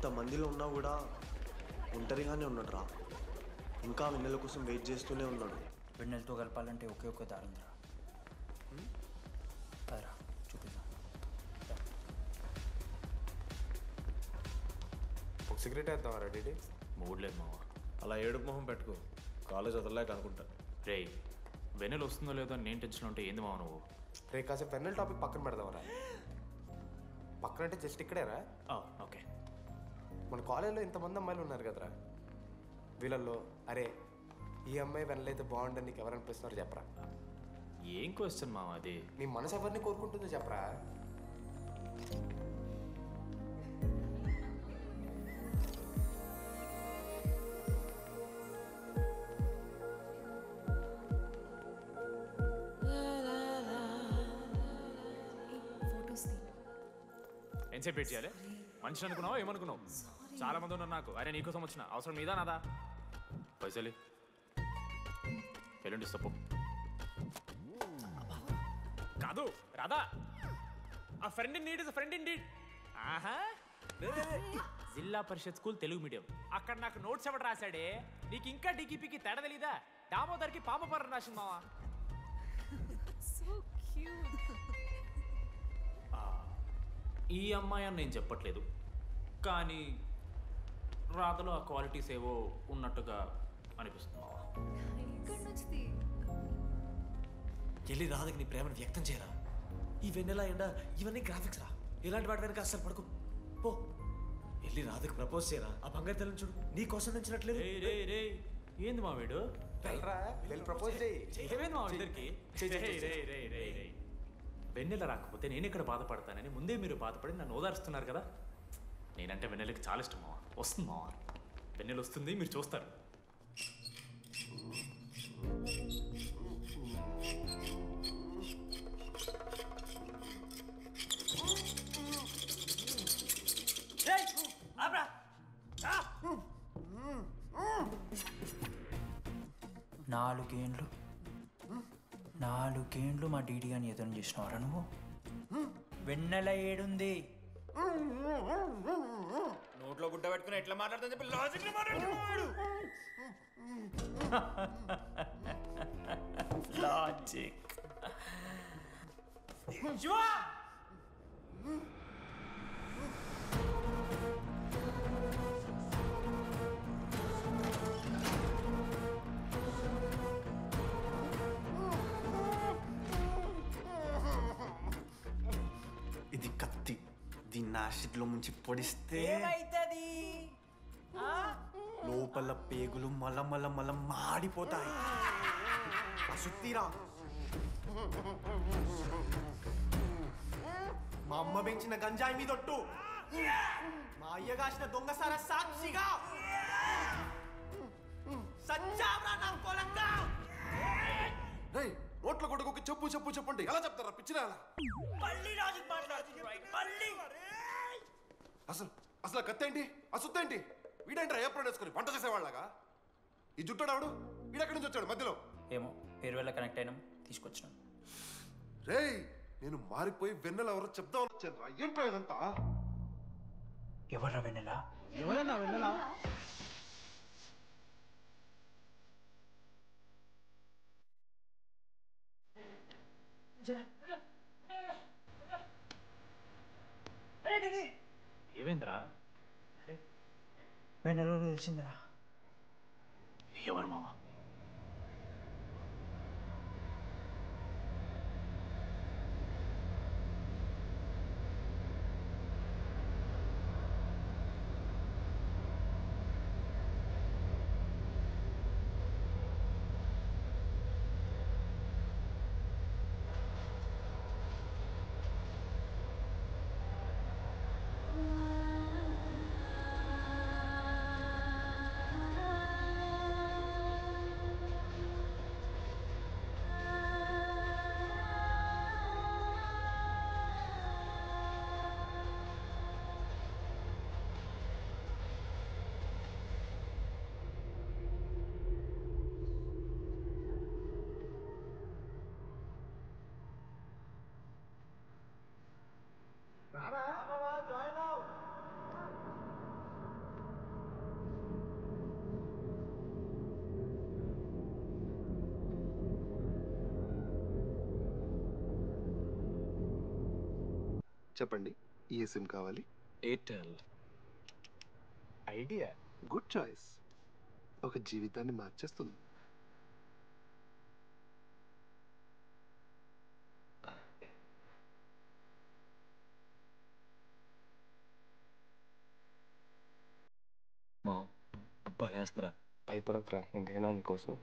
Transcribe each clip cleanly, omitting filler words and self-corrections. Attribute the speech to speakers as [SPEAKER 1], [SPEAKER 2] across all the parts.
[SPEAKER 1] ఇంతమందిలో ఉన్నా కూడా ఒంటరిగానే ఉన్నాడు రా. ఇంకా వెన్నెల కోసం వెయిట్ చేస్తూనే ఉన్నాడు.
[SPEAKER 2] వెన్నెలతో కలపాలంటే ఒకే ఒక్క దారి ఉందిరా. రా చూపిద్దాం.
[SPEAKER 3] ఒక సిగరెట్ వేద్దాం రెడీ.
[SPEAKER 4] మూడ్ లేదు మావా.
[SPEAKER 5] అలా ఏడుపు మొహం పెట్టుకో, కాలేజ్ వదలలేక అనుకుంటా.
[SPEAKER 4] రే వెన్నెల వస్తుందో లేదో అని నేను టెన్షన్ ఉంటే ఏంది మావ నువ్వు?
[SPEAKER 3] రే కాసేపు వెన్నెల టాపిక్ పక్కన పెడదామరా. పక్కన అంటే జస్ట్ ఇక్కడేరా.
[SPEAKER 4] ఓకే.
[SPEAKER 3] మన కాలేజ్లో ఇంతమంది అమ్మాయిలు ఉన్నారు కదరా, వీళ్ళల్లో అరే ఈ అమ్మాయి వెన్నెలైతే బాగుండని నీకు ఎవరు అనిపిస్తున్నారు చెప్పరా?
[SPEAKER 4] ఏం క్వశ్చన్ మావా అది?
[SPEAKER 3] నీ మనసు ఎవరిని కోరుకుంటుందో చెప్పరా?
[SPEAKER 4] ఎంతసేపు వెయిట్ చేయాలి? మనిషి అనుకున్నావు ఏమనుకున్నావు? చాలా మంది ఉన్నారు నాకు. అరే నీకోసం వచ్చిన అవసరం మీదా నాదా? పైసలి ఎల్లుండి తప్పు కాదు రాదా. ఆ friend in need is friend in need. ఆహా జిల్లా పరిషత్ స్కూల్ తెలుగు మీడియం. అక్కడ నాకు నోట్స్ ఎవడు రాశాడే? నీకు ఇంకా డికిపికి తేడా తెలీదా? దామోదర్కి పామపర్ర రాసింది మావా. ఈ అమ్మాయి అని నేను చెప్పట్లేదు, కానీ రాధలో ఆ క్వాలిటీస్ ఏవో ఉన్నట్టుగా అనిపిస్తుంది మావా.
[SPEAKER 5] వెళ్ళి రాధకి నీ ప్రేమను వ్యక్తం చేయరా. ఈ వెన్నెల ఎండ ఇవన్నీ గ్రాఫిక్స్ రా. ఇలాంటి వాటి వెనక అస్సలు పడుకో. పో వెళ్ళి రాధకి ప్రపోజ్ చేయరా. ఆ బంగారు తెల్లని చూడు నీ కోసం నచ్చినట్లేదు.
[SPEAKER 4] ఏంది మా వీడు?
[SPEAKER 3] ప్రపోజ్
[SPEAKER 4] ఏమైంది మా ఇద్దరికి? వెన్నెల రాకపోతే నేను ఇక్కడ బాధపడతానని ముందే మీరు బాధపడి నన్ను ఓదారుస్తున్నారు కదా. నేనంటే వెన్నెలకి చాలా ఇష్టం మావా. వస్తుంది మావా, వెన్నెల వస్తుంది, మీరు చూస్తారు.
[SPEAKER 2] నాలుగేండ్లు మా డీడీ గాని ఎదురు చేసినవారా నువ్వు? వెన్నెల ఏడుంది?
[SPEAKER 5] నోట్లో గుడ్డ పెట్టుకుని ఎట్లా మాట్లాడుతుందని చెప్పి లాజిక్ మాట్లాడుతున్నాడు.
[SPEAKER 2] లాజిక్
[SPEAKER 1] ఇది కత్తి. దీన్ని యాసిడ్లో ముంచి పొడిస్తే
[SPEAKER 2] ఏమైతది?
[SPEAKER 1] లోపల పేగులు మల మాడిపోతాయి. అసుత్తిరా. మా అమ్మ పెంచిన గంజాయి మీదొట్టు, మా అయ్య కాసిన దొంగసార సాక్షిగా సచ్చావ్రా నా కొలంగా.
[SPEAKER 6] నోట్ల కొడుకు చెప్పు చెప్పు చెప్పండి ఎలా చెప్తారా పిచ్చిరా? అసలు అసలు కత్తేంటి అసుత్తేంటి? వీడేంట్రా ఏప్రిల్ వేసుకుని వంట చేసేవాళ్ళగా? ఈ జుట్టాడు వీడెక్కడి నుంచి వచ్చాడు మధ్యలో?
[SPEAKER 2] ఏమో పేరు వల్ల కనెక్ట్ అయినాం, తీసుకొచ్చినాం.
[SPEAKER 6] రేయ్ నేను మారిపోయి వెన్నెల ఎవరో చెప్దాం వచ్చాను. ఏంట్రా ఇదంతా?
[SPEAKER 2] ఎవర్రా వెన్నెల?
[SPEAKER 7] ఎవరన్నా వెన్నెల?
[SPEAKER 4] ఏవేంద్రా?
[SPEAKER 2] వెన్నెల తెలిసిందిరా.
[SPEAKER 4] ఎవరు మావా?
[SPEAKER 6] చెప్పండి, ఏ సిమ్ కావాలి?
[SPEAKER 5] ఎయిర్టెల్.
[SPEAKER 3] ఐడియా.
[SPEAKER 6] Good choice. ఒక జీవితాన్ని మార్చేస్తుంది.
[SPEAKER 5] మా భయేస్తరా?
[SPEAKER 3] భయపడకరా, ఇంకైనా నీకోసం.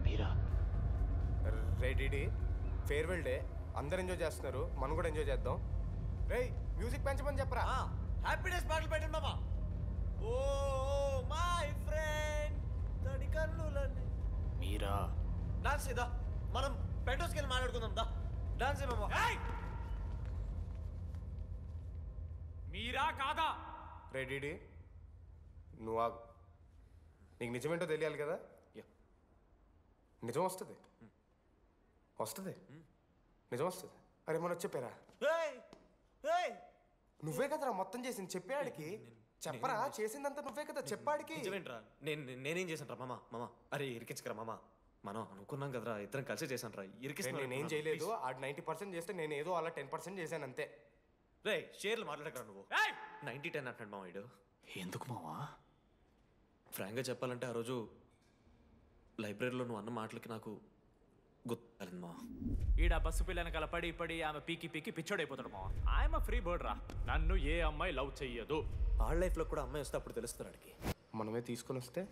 [SPEAKER 5] మీరా?
[SPEAKER 3] రే డిడి, ఫేర్వెల్ డే, అందరు ఎంజాయ్ చేస్తున్నారు, మనం కూడా ఎంజాయ్ చేద్దాం. రే మ్యూజిక్ పెంచమని చెప్పరా.
[SPEAKER 5] హ్యాపీనెస్ పాటలు పెట్టండి మామా. ఓ మై ఫ్రెండ్ తడి కన్నులన్నీ.
[SPEAKER 4] మీరా
[SPEAKER 5] డాన్స్ ఇదా, మనం పెంటోస్కి వెళ్ళి మాట్లాడుకుందాం దా. డాన్స్ ఏ మామా.
[SPEAKER 4] మీరా కాదా?
[SPEAKER 3] రే డిడి, నువ్వు ఆగు. నీకు నిజమేంటో తెలియాలి కదా. నిజం వస్తుంది, వస్తుంది, నిజం వస్తుంది. అరే మనం చెప్పారా? నువ్వే కదరా మొత్తం చేసింది, చెప్పాడికి. చెప్పరా, చేసిందంతా నువ్వే కదా, చెప్పాడికి.
[SPEAKER 5] నిజమేంట్రా? నేనేం చేశాను రా మామా? మామా అరే ఇరికించకరా మామా. మనం అనుకున్నాం కదరా, ఇద్దరం కలిసి చేశాను రా.
[SPEAKER 3] నేనేం చేయలేదు, ఆడు 90% చేస్తే నేను ఏదో అలా 10% చేశాను అంతే.
[SPEAKER 5] రే షేర్లు మాట్లాడకరా నువ్వు. 90-10 అంటాడు మామ వీడు.
[SPEAKER 4] ఎందుకు మావా?
[SPEAKER 5] ఫ్రాంక్గా చెప్పాలంటే ఆ రోజు లైబ్రరీలో నువ్వు అన్న మాటలకి నాకు గుర్తులేదు మా.
[SPEAKER 4] ఈడ బస్సు పిల్లని కలపడి పడి ఆమె పీకి పీకి పిచ్చోడైపోతాడు మావా. ఆయమ ఫ్రీ బర్డ్ రా, నన్ను ఏ అమ్మాయి లవ్ చెయ్యదు.
[SPEAKER 5] ఆళ్ళ లైఫ్లో కూడా అమ్మాయి వస్తే అప్పుడు తెలుస్తుంది వాడికి.
[SPEAKER 3] మనమే తీసుకొని వస్తే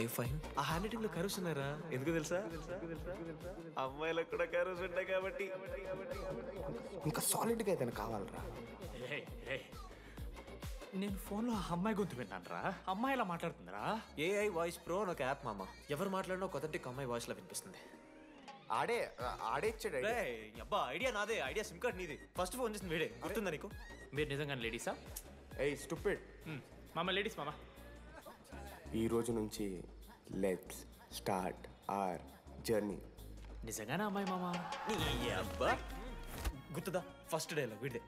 [SPEAKER 5] ఐ ఫైన్. ఆ హ్యాండ్ రైటింగ్ లో కర్వ్స్ ఉన్నారా? ఎందుకు తెలుసా? అమ్మాయిలకు కూడా కర్వ్స్ ఉంటాయి కాబట్టి.
[SPEAKER 3] ఇంకా సాలిడ్గా ఏదైనా కావాలరా.
[SPEAKER 4] నేను ఫోన్లో ఆ అమ్మాయి గొంతు విన్నాను రా. అమ్మాయి ఇలా మాట్లాడుతుందిరా.
[SPEAKER 5] ఏఐ వాయిస్ ప్రో అని ఒక యాప్ మామ. ఎవరు మాట్లాడినా ఒక అథెంటిక్ అమ్మాయి వాయిస్ లో వినిపిస్తుంది.
[SPEAKER 3] ఆడే ఇచ్చాడు idea.
[SPEAKER 5] అబ్బా ఐడియా నాదే, ఐడియా సిమ్ కార్డ్ నీది. ఫస్ట్ ఫోన్ చేసింది వీడే, గుర్తుందా నీకు?
[SPEAKER 4] మీరు నిజంగానే లేడీసా?
[SPEAKER 3] ఏయ్ స్టూపిడ్.
[SPEAKER 4] మామ లేడీస్ మామ.
[SPEAKER 3] ఈ రోజు నుంచి లెట్స్ స్టార్ట్ అవర్ జర్నీ.
[SPEAKER 4] నిజంగానే అమ్మాయి మామ?
[SPEAKER 5] నీ అబ్బా గుర్తుదా? ఫస్ట్ డేలో వీడిదే.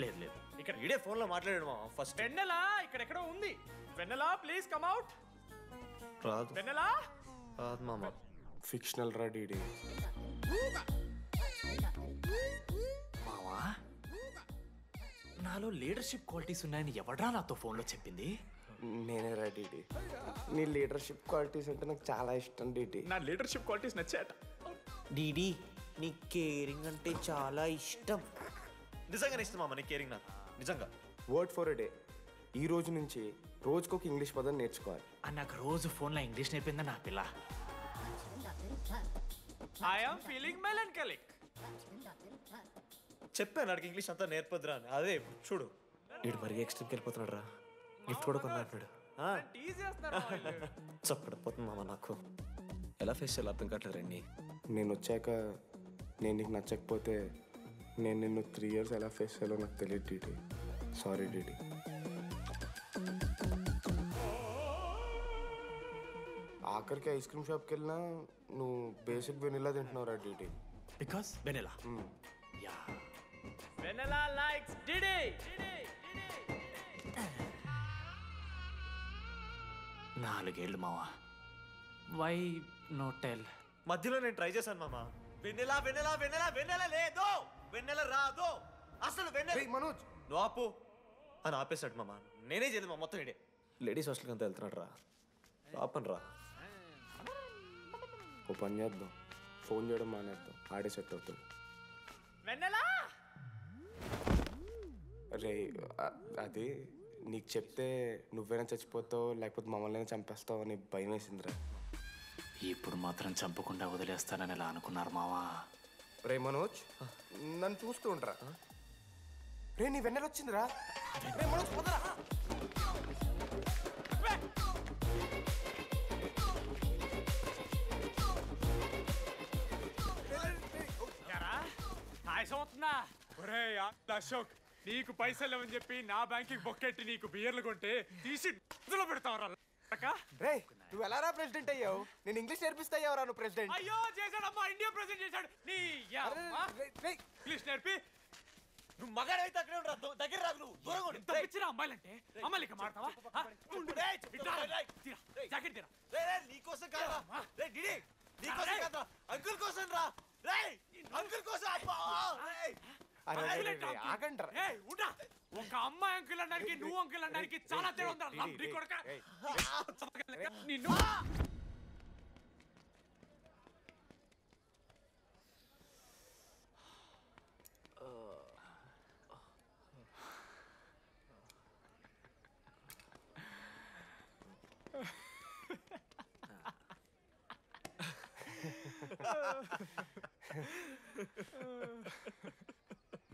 [SPEAKER 4] లేదు లేదు,
[SPEAKER 5] ఇక్కడ వీడే ఫోన్ లో మాట్లాడాడు మామ ఫస్ట్.
[SPEAKER 4] వెన్నెలా ఇక్కడెక్కడో ఉంది. వెన్నెలా ప్లీజ్ కమ్ అవుట్.
[SPEAKER 5] రాదు
[SPEAKER 4] వెన్నెలా
[SPEAKER 5] రాదు మామ.
[SPEAKER 3] ఫిక్షనల్ రా డీడీ.
[SPEAKER 4] మావా, నాలో లీడర్షిప్ క్వాలిటీస్ ఉన్నాయని ఎవడ్రా నాతో ఫోన్లో చెప్పింది?
[SPEAKER 3] నేనే రా డీడీ. నీ లీడర్షిప్ క్వాలిటీస్ అంటే నాకు చాలా ఇష్టం డీడీ.
[SPEAKER 4] నా లీడర్షిప్ క్వాలిటీస్ నచ్చాట.
[SPEAKER 5] డీడీ నీ కేరింగ్ అంటే చాలా ఇష్టం. నిజంగానే ఇష్టం మామ నీ కేరింగ్ నాకు, నిజంగా.
[SPEAKER 3] Word for a day. ఈ రోజు నుంచి రోజుకొక ఇంగ్లీష్ పదం నేర్చుకోవాలి.
[SPEAKER 4] నాకు రోజు ఫోన్లో ఇంగ్లీష్ నేర్పిందా నా పిల్ల. I am feeling melancholic.
[SPEAKER 5] చెప్పాను నాకు ఇంగ్లీష్ అంతా నేర్పొద్దురా అని. అదే చూడు వీడు మరీ ఎక్స్ట్రీమ్కి వెళ్ళిపోతున్నాడు రా. గిఫ్ట్ కూడా కొన్నాడు. చప్పడిపోతుంది మామ నాకు. ఎలా ఫేస్ చేయాలి అర్థం కావట్లేదు రండి.
[SPEAKER 3] నేను వచ్చాక నేను నీకు నచ్చకపోతే నేను నిన్ను 3 years ఎలా ఫేస్ చేయాలో నాకు తెలియదు డీడీ. Sorry DD. ఆఖరికి ఐస్ క్రీమ్ షాప్కి వెళ్ళినా నువ్వు బేసిక్ వెనిలా తింటున్నావు రా DD.
[SPEAKER 4] Because Vennela. Yeah Vennela likes DD. 4 ఏళ్ళు మావా. Why no tell?
[SPEAKER 5] మధ్యలో నేను ట్రై చేశాను మామ. వెన్నెలా వెన్నెలా వెన్నెలా వెన్నెల లేదు, వెన్నెల రాదు అసలు. వెన్నెల
[SPEAKER 3] మనోజ్
[SPEAKER 5] నువ్వు ఆపు అని ఆపేశాడు మామ. నేనే చేయలేదు మా మొత్తం ఇడే. లేడీస్ హాస్టల్కి అంతా వెళ్తున్నాడు రా. ఆపను రా.
[SPEAKER 3] ఓ పని చేద్దాం, ఫోన్ చేయడం మానేద్దాం, ఆడే సెట్ అవుతాడు.
[SPEAKER 4] వెన్నెలా
[SPEAKER 3] రే అది నీకు చెప్తే నువ్వైనా చచ్చిపోతావు లేకపోతే మమ్మల్ని చంపేస్తావు అని భయం వేసిందిరా.
[SPEAKER 4] ఇప్పుడు మాత్రం చంపకుండా వదిలేస్తానని ఎలా అనుకున్నారు మావా?
[SPEAKER 3] రే మనోజ్ నన్ను చూస్తూ ఉంటారా? రే నీ వెన్నెల వచ్చిందిరా. రే మనోజ్ పోదరా.
[SPEAKER 4] అవుతుందా? ఒరే అశోక్, నీకు పైసలు లేవని చెప్పి నా బ్యాంకింగ్ బొక్కెట్టి నీకు బియర్లు కొంటే తీసి ఇందులో పెడతావరా.
[SPEAKER 3] రే నువ్వు ఎలా రా ప్రెసిడెంట్ అయ్యావు? నేను ఇంగ్లీష్ నేర్పిస్తా అయ్యావరా నువ్వు ప్రెసిడెంట్?
[SPEAKER 4] అయ్యో చేశాడమ్మా, ఇండియా ప్రెసిడెంట్ చేశాడు. నీ ఇంగ్లీష్ నేర్పి
[SPEAKER 5] నువ్వు మగాడైతే అక్కడే ఉండరా, దగ్గర రాదు నువ్వు దూరంగా ఉండు.
[SPEAKER 4] ఎంత పిచ్చిరా అమ్మాయిలంటే. అమ్మాయిలు ఇక మాడతావా? జాకెట్ తీరా.
[SPEAKER 5] నీకోసం కాదురా, రేయ్ డిడి నీకోసం కాదురా, అంకుల్ కోసం రా. రేయ్ అంకుల్ కోసం అబ్బా. రేయ్
[SPEAKER 3] ఆగండ్రా.
[SPEAKER 4] ఏయ్ ఉండా. ఒక అమ్మాయి అంకుల్ అనడానికి నువ్వు అంకుల్ అనడానికి చాలా తేడా ఉందా? లంబడి కొడక. నిన్ను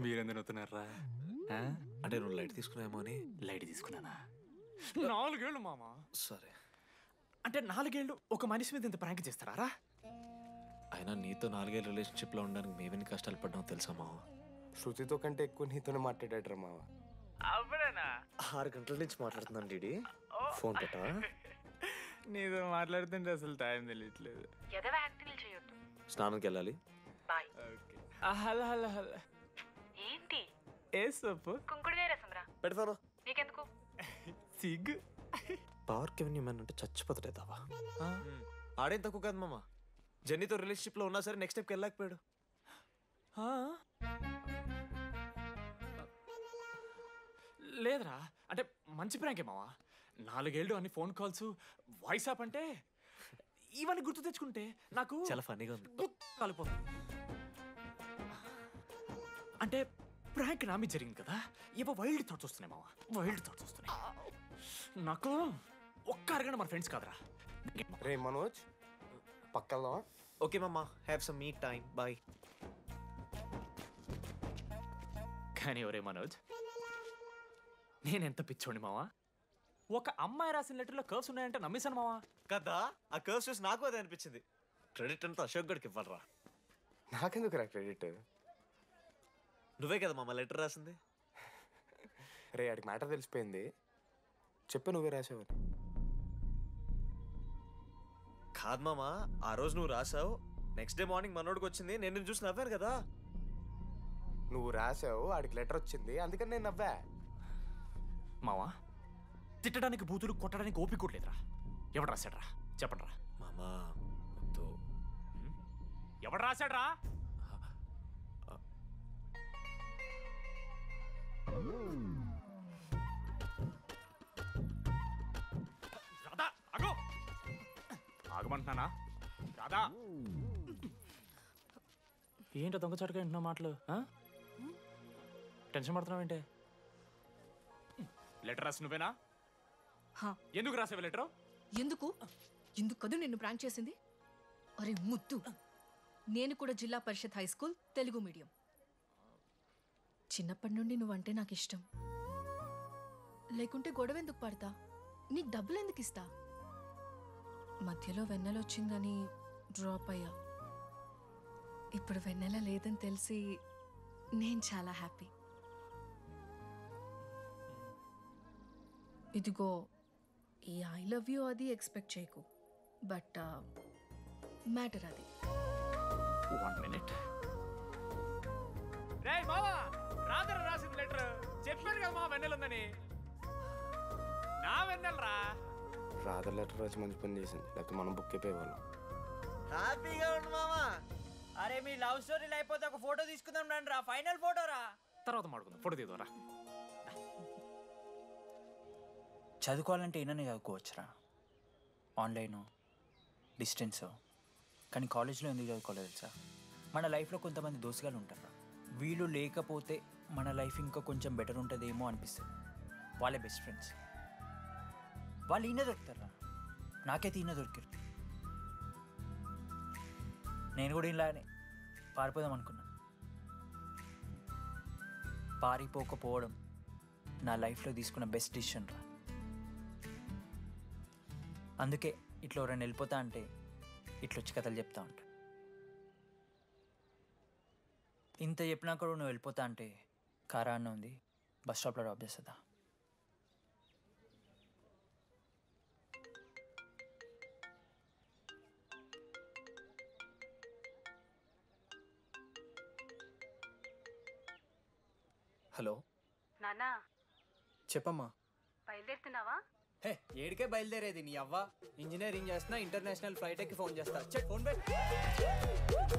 [SPEAKER 4] మీరెందుకు నవ్వుతున్నారా?
[SPEAKER 5] అంటే నువ్వు లైట్ తీసుకున్నామో అని.
[SPEAKER 4] లైట్ తీసుకున్నానా? 4 ఏళ్ళు మామ.
[SPEAKER 5] సరే,
[SPEAKER 4] అంటే 4 ఏళ్ళు ఒక మనిషి మీద ఇంత ప్రాంక్ చేస్తారా?
[SPEAKER 5] అయినా నీతో 4 ఏళ్ళ రిలేషన్షిప్లో ఉండడానికి మేమెన్ని కష్టాలు పడ్డామో తెలుసా మావ?
[SPEAKER 3] శృతితో కంటే ఎక్కువ నీతోనే మాట్లాడాడు మావ.
[SPEAKER 4] అవునా?
[SPEAKER 5] 6 గంటల నుంచి మాట్లాడుతున్నాను డీడీ. ఫోన్ పెట్టా?
[SPEAKER 4] నీతో మాట్లాడుతుంటే అసలు టైం తెలియట్లేదు.
[SPEAKER 5] స్నానంకి వెళ్ళాలి.
[SPEAKER 4] Hello hello hello.
[SPEAKER 7] ఏంటి
[SPEAKER 4] ఏ సొప్పు?
[SPEAKER 7] కుంకుడుగాయ రసంరా.
[SPEAKER 5] పెడతాను.
[SPEAKER 7] నీకెందుకు?
[SPEAKER 4] సిగ్గు.
[SPEAKER 5] పవర్ కెవెన్ మ్యాన్ అంటే చచ్చిపోతాడే దావా. ఆడేం తక్కువ కాదు మామ. జెన్నీతో రిలేషన్షిప్లో ఉన్నా సరే నెక్స్ట్ స్టెప్కి వెళ్ళలేకపోయాడు.
[SPEAKER 4] లేదురా, అంటే మంచి ప్రాంకే మావా. 4 ఏళ్ళు అన్ని ఫోన్ కాల్స్, వాయిస్ యాప్ అంటే ఇవన్నీ గుర్తు తెచ్చుకుంటే నాకు
[SPEAKER 5] చాలా ఫన్నీగా ఉంది.
[SPEAKER 4] కాలిపోతుంది. అంటే ప్రాంక్ నా మీద జరిగింది కదా, ఇవ వైల్డ్ థాట్స్ వస్తున్నాయి మావా, వైల్డ్ థాట్స్ వస్తున్నాయి. నాకు ఒక్క అరగంట మన ఫ్రెండ్స్ కాదురా.
[SPEAKER 3] రే మనోజ్ పక్కలో.
[SPEAKER 5] ఓకే మామ, have some me time, bye.
[SPEAKER 4] కానీ ఒరే మనోజ్, నేనెంత పిచ్చోండి మావా. ఒక అమ్మాయి రాసిన లెటర్లో కర్వ్స్ ఉన్నాయంటే నమ్మేశాను మావా.
[SPEAKER 5] కదా, ఆ కర్వ్స్ చూసి నాకు అదే అనిపించింది. క్రెడిట్ అంతా అశోక్ గడికి ఇవ్వాలరా.
[SPEAKER 3] నాకెందుకు రా క్రెడిట్?
[SPEAKER 5] నువ్వే కదా మామ లెటర్ రాసింది.
[SPEAKER 3] రే ఆడికి మ్యాటర్ తెలిసిపోయింది. చెప్పు నువ్వే రాసావని.
[SPEAKER 5] కాదు మామ, ఆ రోజు నువ్వు రాసావు, నెక్స్ట్ డే మార్నింగ్ మనోడికి వచ్చింది, నేను నిన్ను చూసి నవ్వాను కదా.
[SPEAKER 3] నువ్వు రాసావు, ఆడికి లెటర్ వచ్చింది, అందుకని నేను నవ్వా.
[SPEAKER 4] మావా, తిట్టడానికి బూతులు కొట్టడానికి ఓపిక కూడా లేదురా. ఎవడు రాశాడ్రా చెప్పండి రా.
[SPEAKER 5] మామా వద్దు.
[SPEAKER 4] ఎవడు రాశాడ్రా? రాధా ఆగు. ఆగమంటున్నానా? రాధా ఏంటో దొంగచాటుగా వింటున్నా మాటలు? టెన్షన్ పడుతున్నావు ఏంటే? లెటర్ రాసి నువ్వేనా? ఎందుకు రాసావు లెటర్?
[SPEAKER 8] ఎందుకు కదూ నిన్ను ప్రాంక్ చేసింది? అరే ముద్దు, నేను కూడా జిల్లా పరిషత్ హై స్కూల్ తెలుగు మీడియం. చిన్నప్పటి నుండి నువ్వంటే నాకు ఇష్టం. లేకుంటే గొడవ ఎందుకు పడతా? నీకు డబ్బులు ఎందుకు ఇస్తా? మధ్యలో వెన్నెల వచ్చిందని డ్రాప్ అయ్యా. ఇప్పుడు వెన్నెల లేదని తెలిసి నేను చాలా హ్యాపీ. ఇదిగో ఈ ఐ లవ్ యూ అది ఎక్స్పెక్ట్ చేయకు, బట్ మ్యాటర్ అది.
[SPEAKER 4] 1 minute. రేయ్ మావా, రాధర రాసిన లెటర్ చెప్పాను కదా మా వెన్నెల ఉందని. నా వెన్నెలరా.
[SPEAKER 3] రాధ లెటర్ రాసి మంచి పని చేసింది, లేకపోతే మనం బుక్ అయిపోయేవాళ్ళం.
[SPEAKER 2] హ్యాపీగా ఉండు మామా. అరే మీ లవ్ స్టోరీ అయిపోతే ఒక ఫోటో తీసుకుందాం రండి రా, ఫైనల్ ఫోటో రా.
[SPEAKER 4] తర్వాత మాడుకుందాం, ఫోటో తీద్దాం.
[SPEAKER 2] చదువుకోవాలంటే ఏమైనా చదువుకోవచ్చురా, ఆన్లైను డిస్టెన్సో. కానీ కాలేజ్లో ఎందుకు చదువుకోలేదు తెలుసా? మన లైఫ్లో కొంతమంది దోస్తుగాలు ఉంటారు, వీళ్ళు లేకపోతే మన లైఫ్ ఇంకా కొంచెం బెటర్ ఉంటుందేమో అనిపిస్తుంది. వాళ్ళే బెస్ట్ ఫ్రెండ్స్. వాళ్ళు ఈయన దొరుకుతారా, నాకైతే ఈయన దొరికారు. నేను కూడా ఇలానే పారిపోదాం అనుకున్నా. పారిపోకపోవడం నా లైఫ్లో తీసుకున్న బెస్ట్ డిసిషన్ రా. అందుకే ఇట్లా ఎవరైనా వెళ్ళిపోతా అంటే ఇట్లొచ్చి కథలు చెప్తా ఉంటా. ఇంత చెప్పినా కూడా నువ్వు వెళ్ళిపోతా అంటే కారా అన్న ఉంది, బస్ స్టాప్లో డ్రాప్ చేస్తుందా?
[SPEAKER 9] హలో
[SPEAKER 7] నానా
[SPEAKER 9] చెప్పమ్మా.
[SPEAKER 7] బయలుదేరుతున్నావా?
[SPEAKER 9] హే ఏడికే బయలుదేరేది నీ అవ్వ. ఇంజనీరింగ్ చేస్తున్నా, ఇంటర్నేషనల్ ఫ్లైట్ ఎక్కి ఫోన్ చేస్తా. చెక్ ఫోన్ పెట్.